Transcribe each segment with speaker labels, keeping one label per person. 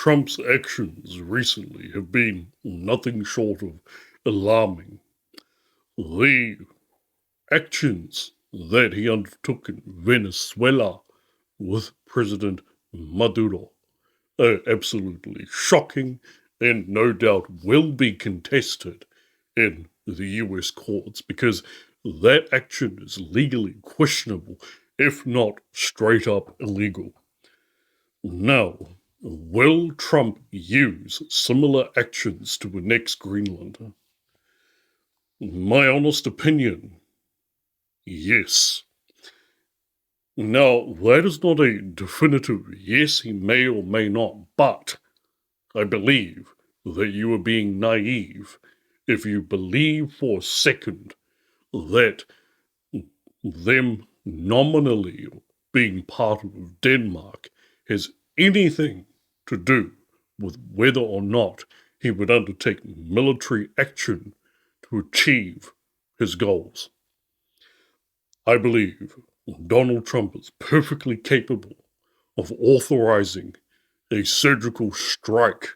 Speaker 1: Trump's actions recently have been nothing short of alarming. The actions that he undertook in Venezuela with President Maduro are absolutely shocking and no doubt will be contested in the US courts because that action is legally questionable, if not straight up illegal. Now, will Trump use similar actions to annex Greenland? My honest opinion, yes. Now, that is not a definitive yes, he may or may not, but I believe that you are being naive if you believe for a second that them nominally being part of Denmark has anything to do with whether or not he would undertake military action to achieve his goals. I believe Donald Trump is perfectly capable of authorizing a surgical strike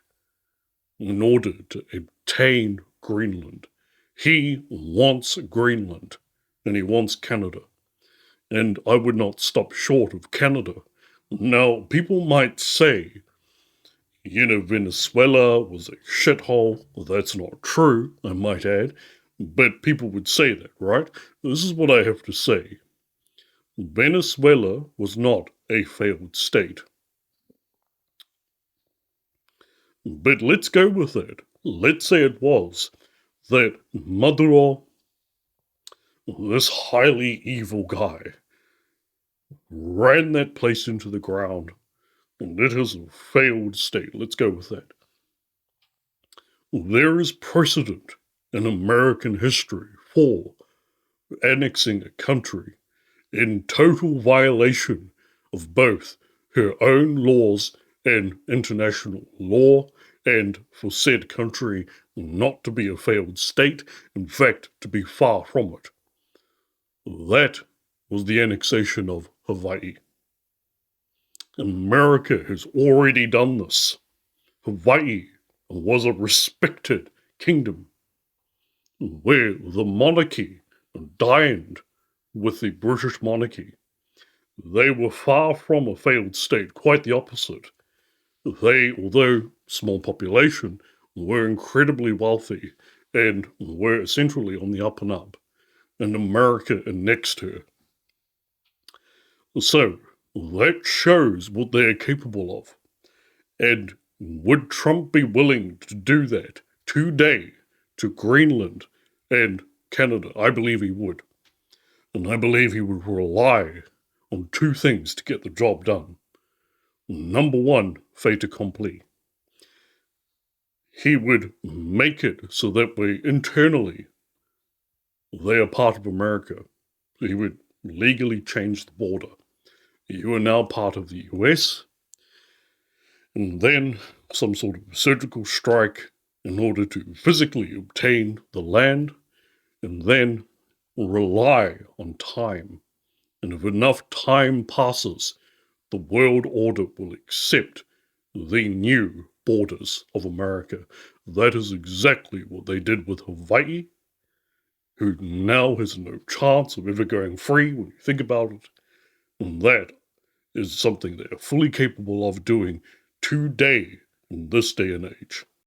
Speaker 1: in order to obtain Greenland. He wants Greenland and he wants Canada. And I would not stop short of Canada. Now, people might say, Venezuela was a shithole. Well, that's not true, I might add. But people would say that, right? This is what I have to say. Venezuela was not a failed state. But let's go with it. Let's say it was that Maduro, this highly evil guy, ran that place into the ground, and it is a failed state. Let's go with that. There is precedent in American history for annexing a country in total violation of both her own laws and international law, and for said country not to be a failed state, in fact, to be far from it. That was the annexation of Hawaii. America has already done this. Hawaii was a respected kingdom where the monarchy dined with the British monarchy. They were far from a failed state, quite the opposite. They, although small population, were incredibly wealthy and were essentially on the up and up, and America annexed her. So, that shows what they are capable of. And would Trump be willing to do that today to Greenland and Canada? I believe he would. And I believe he would rely on two things to get the job done. Number one, fait accompli. He would make it so that we internally, they are part of America. He would legally change the border. You are now part of the US, and then some sort of surgical strike in order to physically obtain the land, and then rely on time. And if enough time passes, the world order will accept the new borders of America. That is exactly what they did with Hawaii, who now has no chance of ever going free when you think about it. And that is something they are fully capable of doing today in this day and age.